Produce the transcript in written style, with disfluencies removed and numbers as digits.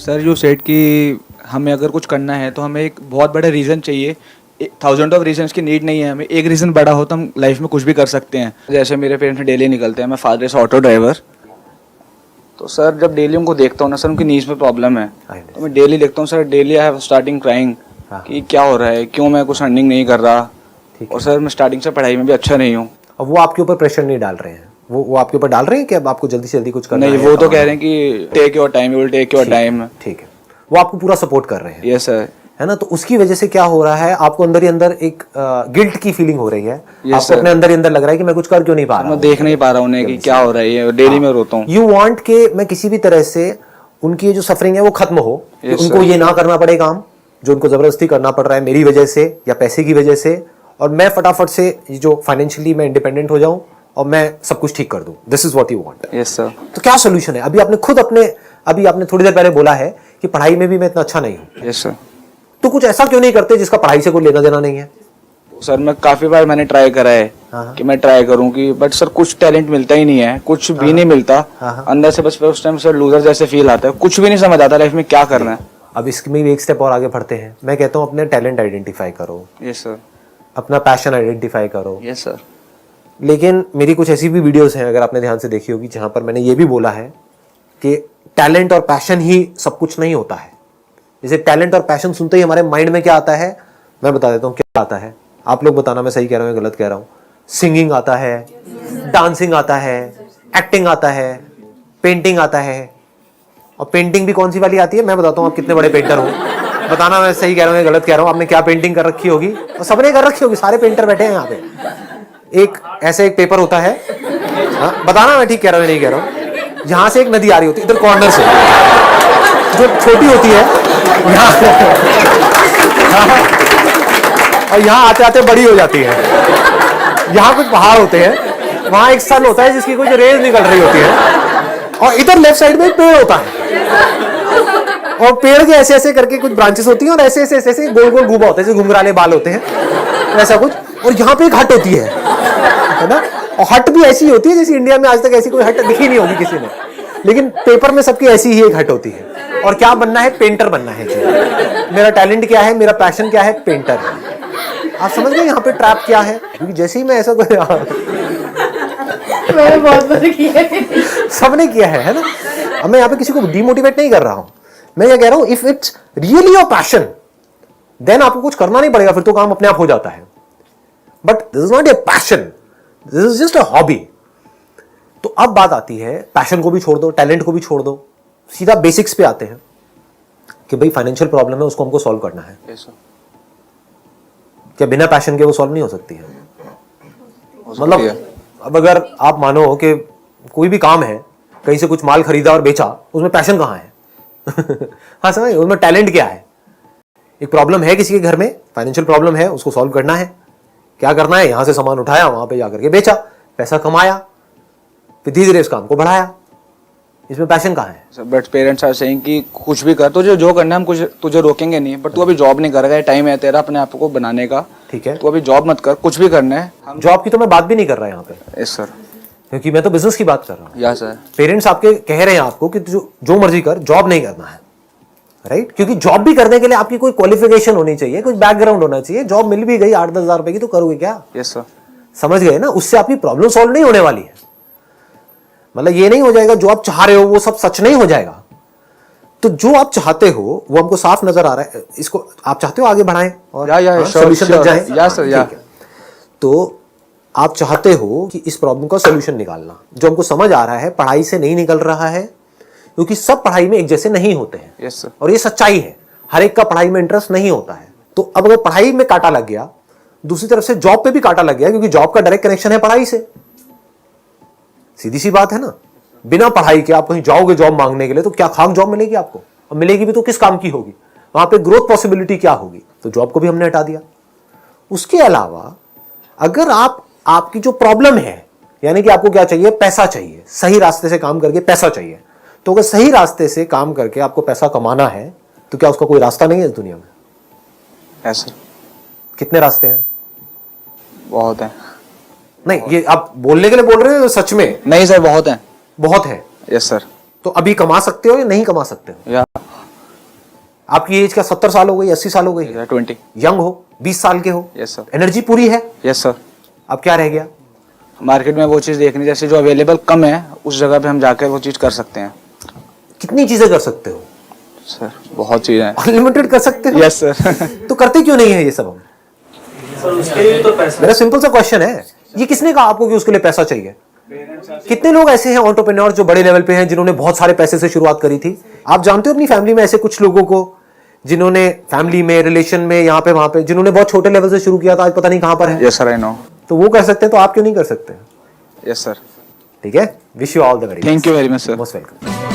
Sir you said कि हमें अगर कुछ करना है तो हमें एक बहुत बड़ा रीज़न चाहिए। थाउजेंड ऑफ रीजंस की नीड नहीं है, हमें एक रीज़न बड़ा हो तो हम लाइफ में कुछ भी कर सकते हैं। जैसे मेरे पेरेंट्स डेली निकलते हैं, मैं फादर इज ऑटो ड्राइवर। तो सर जब डेली उनको देखता हूँ ना सर, उनकी नीज में प्रॉब्लम है, तो मैं डेली देखता हूँ sir, daily I have starting crying कि क्या हो रहा है, क्यों मैं कुछ अर्निंग नहीं कर रहा। और सर मैं स्टार्टिंग से पढ़ाई में भी अच्छा नहीं हूँ। अब वो आपके ऊपर प्रेशर नहीं डाल रहे हैं, वो आपके ऊपर डाल रहे हैं कि अब आपको जल्दी से जल्दी कुछ करना है? नहीं, वो तो कह रहे हैं कि take your time, you will take your time. ठीक है, वो आपको पूरा सपोर्ट कर रहे हैं। Yes sir. है ना? तो उसकी वजह से क्या हो रहा है, आपको अंदर ही अंदर एक गिल्ट की फीलिंग हो रही है। आपको अपने अंदर ही अंदर लग रहा है कि मैं कुछ कर क्यों नहीं पा रहा हूं, मैं देख नहीं पा रहा हूं उन्हें कि क्या हो रहा है, डेली में रोता हूं। यू वांट के मैं किसी भी तरह से उनकी जो सफरिंग है वो खत्म हो, कि उनको ये ना करना पड़े काम जो उनको जबरदस्ती करना पड़ रहा है मेरी वजह से या पैसे की वजह से, और मैं फटाफट से जो फाइनेंशियली मैं इंडिपेंडेंट हो जाऊं और मैं सब कुछ ठीक कर दूं। This is what you want. Yes sir. तो क्या सोल्यूशन है? अभी आपने थोड़ी देर पहले बोला है कि पढ़ाई में भी मैं इतना अच्छा नहीं हूं। Yes sir. तो कुछ ऐसा क्यों नहीं करते जिसका पढ़ाई से कोई लेना देना नहीं है? सर मैं काफी बार मैंने ट्राई करा है कि मैं ट्राई करूं कि, बट सर कुछ टैलेंट मिलता ही नहीं है, कुछ भी नहीं मिलता अंदर से। बस उस टाइम सर लूजर जैसे फील आता है, कुछ भी नहीं समझ आता लाइफ में क्या करना है। अब इसमें भी एक स्टेप और आगे बढ़ते हैं। मैं कहता हूं अपने टैलेंट आइडेंटिफाई करो। Yes sir. अपना पैशन आइडेंटिफाई करो। Yes sir. लेकिन मेरी कुछ ऐसी भी वीडियोस हैं, अगर आपने ध्यान से देखी होगी, जहां पर मैंने ये भी बोला है कि टैलेंट और पैशन ही सब कुछ नहीं होता है। जैसे टैलेंट और पैशन सुनते ही हमारे माइंड में क्या आता है, मैं बता देता हूँ क्या आता है। आप लोग बताना मैं सही कह रहा हूँ या गलत कह रहा हूँ। सिंगिंग आता है, डांसिंग आता है, एक्टिंग आता है, पेंटिंग आता है। और पेंटिंग भी कौन सी वाली आती है, मैं बताता हूँ आप कितने बड़े पेंटर हो। बताना मैं सही कह रहा हूँ या गलत कह रहा हूँ। आपने क्या पेंटिंग कर रखी होगी? और सबने कर रखी होगी, सारे पेंटर बैठे हैं यहाँ पे। एक ऐसे एक पेपर होता है, बताना मैं ठीक कह रहा हूँ या नहीं कह रहा हूँ। यहाँ से एक नदी आ रही होती है इधर कॉर्नर से, जो छोटी होती है और यहाँ आते आते बड़ी हो जाती है। यहाँ कुछ पहाड़ होते हैं, वहां एक सन होता है जिसकी कुछ रेज निकल रही होती है, और इधर लेफ्ट साइड में एक पेड़ होता है, और पेड़ के ऐसे ऐसे करके कुछ ब्रांचेस होती हैं, और ऐसे ऐसे ऐसे गोल गोल घूमा होता है, जैसे घुंघराले बाल होते हैं ऐसा कुछ। और यहाँ पे एक हट होती है ना, और हट भी ऐसी होती है जैसे इंडिया में आज तक ऐसी कोई हट दिखी नहीं होगी किसी ने, लेकिन पेपर में सबकी ऐसी ही एक हट होती है। और क्या बनना है? पेंटर बनना है। मेरा टैलेंट क्या है, मेरा पैशन क्या है? पेंटर है। आप समझ गए यहाँ पे ट्रैप क्या है? क्योंकि जैसे ही मैं ऐसा मैंने बहुत बार किया है, सबने किया है ना। अब मैं यहाँ पे किसी को डिमोटिवेट नहीं कर रहा हूँ, मैं ये कह रहा हूँ if it's really your passion then आपको कुछ करना नहीं पड़ेगा, फिर तो काम अपने आप हो जाता है। But this is not a passion, this is just a hobby. तो अब बात आती है, पैशन को भी छोड़ दो, टैलेंट को भी छोड़ दो, सीधा बेसिक्स पे आते हैं कि भाई फाइनेंशियल प्रॉब्लम है, उसको हमको सॉल्व करना है। क्या बिना पैशन के वो सॉल्व नहीं हो सकती है? मतलब अब अगर आप मानो कि कोई भी काम है, कहीं से कुछ माल खरीदा और बेचा, उसमें पैशन कहाँ है? हाँ समझ, उसमें टैलेंट क्या है? एक प्रॉब्लम है किसी के घर में, फाइनेंशियल प्रॉब्लम है, उसको सॉल्व करना है। क्या करना है? यहां से सामान उठाया, वहां पे जाकर के बेचा, पैसा कमाया, फिर धीरे धीरे इस काम को बढ़ाया। इसमें पैशन कहाँ है? बट पेरेंट्स आर सेइंग कि कुछ भी कर, तुझे जो करना है हम कुछ तुझे रोकेंगे नहीं, बट तू अभी जॉब नहीं कर रहा है, टाइम है तेरा अपने आप को बनाने का। ठीक है, तू अभी जॉब मत कर, कुछ भी करना है। जॉब की तो मैं बात भी नहीं कर रहा यहाँ पे। Yes sir. क्योंकि मैं तो बिजनेस की बात कर रहा हूँ। Yes sir. पेरेंट्स आपके कह रहे हैं आपको कि जो मर्जी कर, जॉब नहीं करना है, राइट? क्योंकि जॉब भी करने के लिए आपकी कोई क्वालिफिकेशन होनी चाहिए, कुछ बैकग्राउंड होना चाहिए। जॉब मिल भी गई 8-10 हज़ार रुपए की, तो करोगे क्या? Yes sir. समझ गए ना? उससे आपकी प्रॉब्लम सॉल्व नहीं होने वाली है। मतलब ये नहीं हो जाएगा जो आप चाह रहे हो वो सब सच नहीं हो जाएगा। तो जो आप चाहते हो वो हमको साफ नजर आ रहा है। इसको आप चाहते हो आगे बढ़ाएं और सॉल्यूशन लग जाए। या सर, या। तो आप चाहते हो कि इस प्रॉब्लम का सॉल्यूशन निकालना, जो हमको समझ आ रहा है पढ़ाई से नहीं निकल रहा है, क्योंकि सब पढ़ाई में एक जैसे नहीं होते हैं। Yes sir. और ये सच्चाई है, हर एक का पढ़ाई में इंटरेस्ट नहीं होता है। तो अब अगर पढ़ाई में कांटा लग गया, दूसरी तरफ से जॉब पे भी कांटा लग गया, क्योंकि जॉब का डायरेक्ट कनेक्शन है पढ़ाई से। सीधी सी बात है ना। बिना पढ़ाई के आप कहीं जाओगे जॉब मांगने के लिए, तो क्या खाक जॉब मिलेगी आपको? और मिलेगी भी तो किस काम की होगी? वहां पे ग्रोथ पॉसिबिलिटी क्या होगी? तो जॉब को भी हमने हटा दिया। उसके अलावा अगर आपकी जो प्रॉब्लम है, यानी कि आपको क्या चाहिए? पैसा चाहिए, सही रास्ते से काम करके पैसा चाहिए। तो अगर सही रास्ते से काम करके आपको पैसा कमाना है, तो क्या उसका कोई रास्ता नहीं है इस दुनिया में? है सर। कितने रास्ते हैं? बहुत है। नहीं, ये आप बोलने के लिए बोल रहे हो सच में? नहीं सर, बहुत है। बहुत है। Yes sir. तो अभी कमा सकते हो या नहीं कमा सकते हो? या आपकी एज क्या 70 साल हो गई, 80 साल हो गई? 20। यंग हो, 20 साल के हो, यस सर। एनर्जी पूरी है। Yes sir. अब क्या रह गया? मार्केट में वो चीज़ देखनी, जैसे जो अवेलेबल कम है उस जगह पे हम जाकर वो चीज़ कर सकते हैं। कितनी चीजें कर सकते हो? सर बहुत चीज़ें हैं। अनलिमिटेड कर सकते हो। Yes sir. तो करते क्यों नहीं है ये सब हम? सर उसके लिए तो पैसा मेरा सिंपल सा क्वेश्चन है, ये किसने कहा आपको कि उसके लिए पैसा चाहिए? कितने लोग ऐसे हैं एंटरप्रेन्योर जो बड़े लेवल पे हैं, जिन्होंने बहुत सारे पैसे से शुरुआत करी थी? आप जानते हो अपनी फैमिली में ऐसे कुछ लोगों को जिन्होंने फैमिली में, रिलेशन में, यहाँ पे वहां पे, जिन्होंने बहुत छोटे लेवल से शुरू किया था, आज पता नहीं कहां पर है। Yes sir, I know. तो वो कर सकते हैं, तो आप क्यों नहीं कर सकते? Yes sir. ठीक है, wish you all the very thank you very much sir. Most welcome.